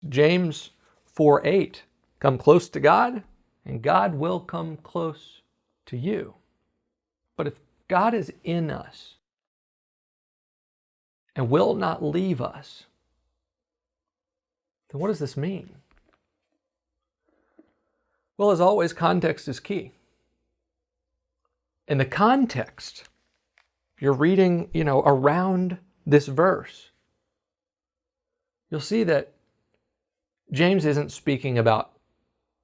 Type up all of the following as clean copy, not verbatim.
James 4:8, come close to God, and God will come close to you. But if God is in us and will not leave us, then what does this mean? Well, as always, context is key. In the context, you're reading, around this verse, you'll see that James isn't speaking about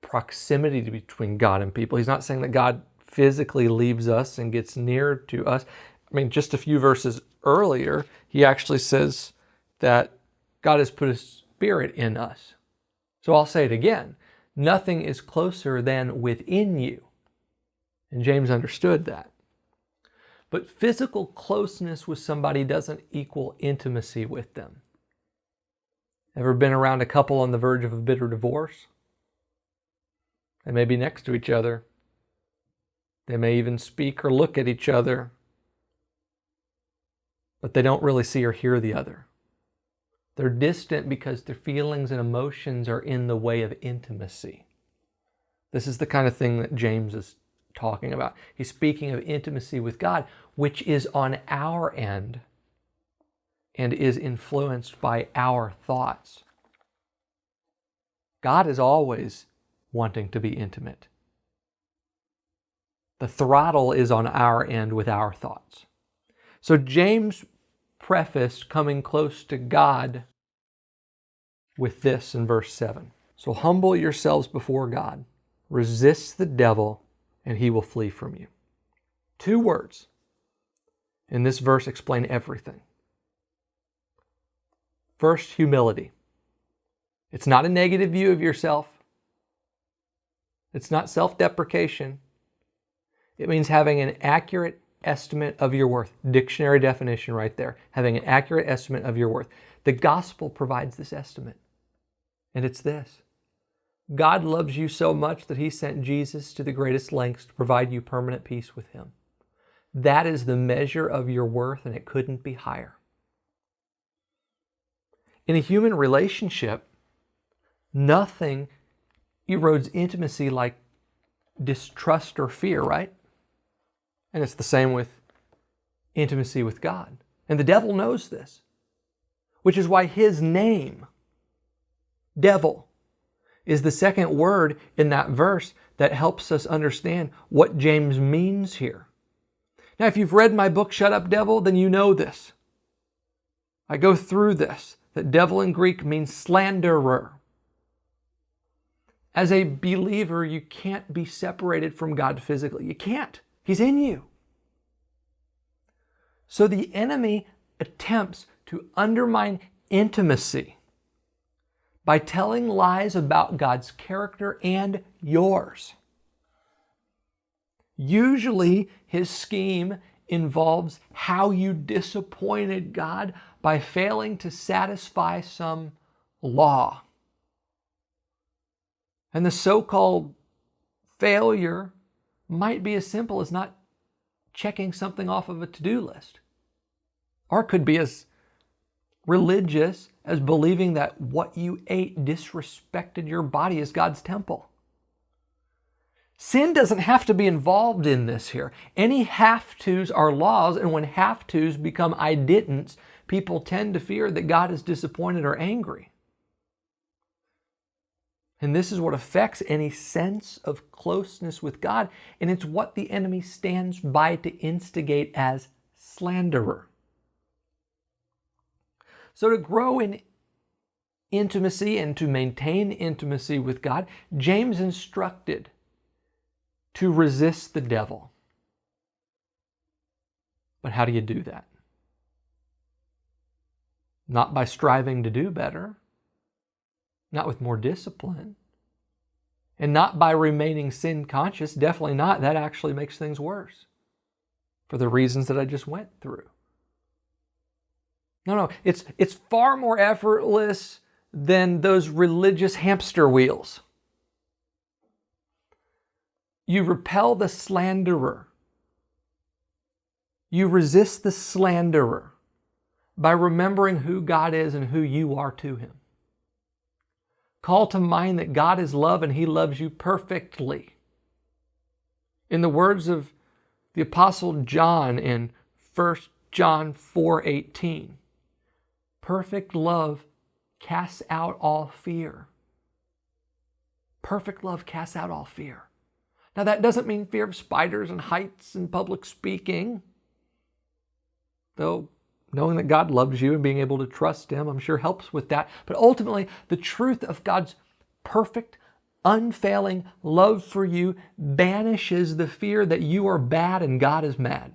proximity between God and people. He's not saying that God physically leaves us and gets near to us. I mean, just a few verses earlier, he actually says that God has put His Spirit in us. So I'll say it again. Nothing is closer than within you. And James understood that. But physical closeness with somebody doesn't equal intimacy with them. Ever been around a couple on the verge of a bitter divorce? They may be next to each other. They may even speak or look at each other, but they don't really see or hear the other. They're distant because their feelings and emotions are in the way of intimacy. This is the kind of thing that James is talking about. He's speaking of intimacy with God, which is on our end and is influenced by our thoughts. God is always wanting to be intimate. The throttle is on our end with our thoughts. So James prefaced coming close to God with this in verse 7. So humble yourselves before God, resist the devil, and he will flee from you. 2 words in this verse explain everything. First, humility. It's not a negative view of yourself. It's not self-deprecation. It means having an accurate estimate of your worth. Dictionary definition right there. Having an accurate estimate of your worth. The gospel provides this estimate. And it's this. God loves you so much that He sent Jesus to the greatest lengths to provide you permanent peace with Him. That is the measure of your worth, and it couldn't be higher. In a human relationship, nothing erodes intimacy like distrust or fear, right? And it's the same with intimacy with God. And the devil knows this, which is why his name, devil, is the second word in that verse that helps us understand what James means here. Now, if you've read my book, Shut Up, Devil, then you know this. I go through this, that devil in Greek means slanderer. As a believer, you can't be separated from God physically. You can't. He's in you. So the enemy attempts to undermine intimacy by telling lies about God's character and yours. Usually, his scheme involves how you disappointed God by failing to satisfy some law. And the so-called failure might be as simple as not checking something off of a to-do list. Or it could be as religious as believing that what you ate disrespected your body as God's temple. Sin doesn't have to be involved in this here. Any have-tos are laws, and when have-tos become I didn'ts, people tend to fear that God is disappointed or angry. And this is what affects any sense of closeness with God, and it's what the enemy stands by to instigate as slanderer. So to grow in intimacy and to maintain intimacy with God, James instructed to resist the devil. But how do you do that? Not by striving to do better, not with more discipline, and not by remaining sin conscious. Definitely not. That actually makes things worse for the reasons that I just went through. No, it's far more effortless than those religious hamster wheels. You repel the slanderer. You resist the slanderer by remembering who God is and who you are to Him. Call to mind that God is love and He loves you perfectly. In the words of the Apostle John in 1 John 4:18, perfect love casts out all fear. Perfect love casts out all fear. Now that doesn't mean fear of spiders and heights and public speaking, though knowing that God loves you and being able to trust Him, I'm sure helps with that. But ultimately, the truth of God's perfect, unfailing love for you banishes the fear that you are bad and God is mad.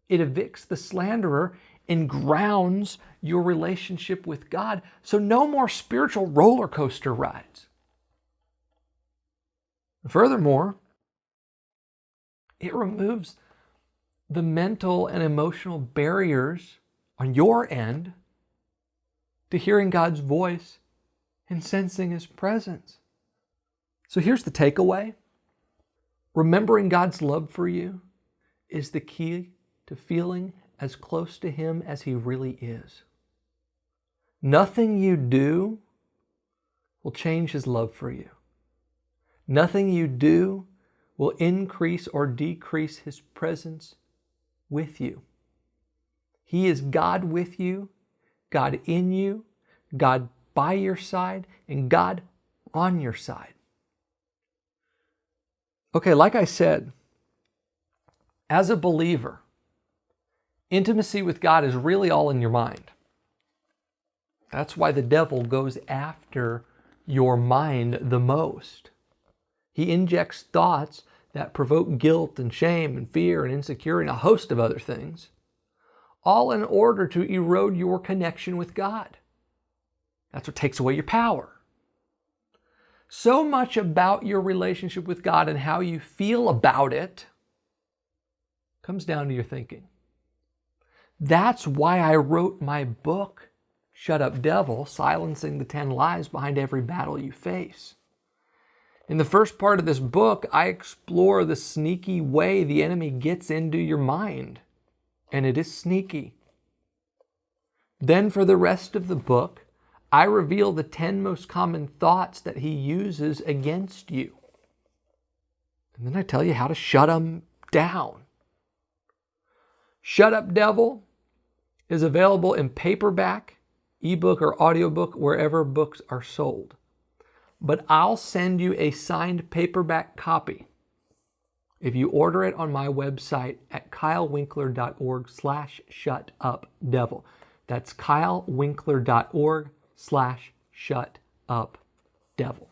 It evicts the slanderer and grounds your relationship with God. So no more spiritual roller coaster rides. Furthermore, it removes the mental and emotional barriers on your end to hearing God's voice and sensing His presence. So here's the takeaway. Remembering God's love for you is the key to feeling as close to Him as He really is. Nothing you do will change His love for you. Nothing you do will increase or decrease His presence with you. He is God with you, God in you, God by your side, and God on your side. Okay, like I said, as a believer, intimacy with God is really all in your mind. That's why the devil goes after your mind the most. He injects thoughts that provoke guilt and shame and fear and insecurity and a host of other things, all in order to erode your connection with God. That's what takes away your power. So much about your relationship with God and how you feel about it comes down to your thinking. That's why I wrote my book, Shut Up Devil, Silencing the 10 Lies Behind Every Battle You Face. In the first part of this book, I explore the sneaky way the enemy gets into your mind. And it is sneaky. Then for the rest of the book, I reveal the 10 most common thoughts that he uses against you. And then I tell you how to shut them down. Shut Up Devil is available in paperback, ebook, or audiobook wherever books are sold. But I'll send you a signed paperback copy if you order it on my website at kylewinkler.org/shutupdevil. That's kylewinkler.org/shutupdevil.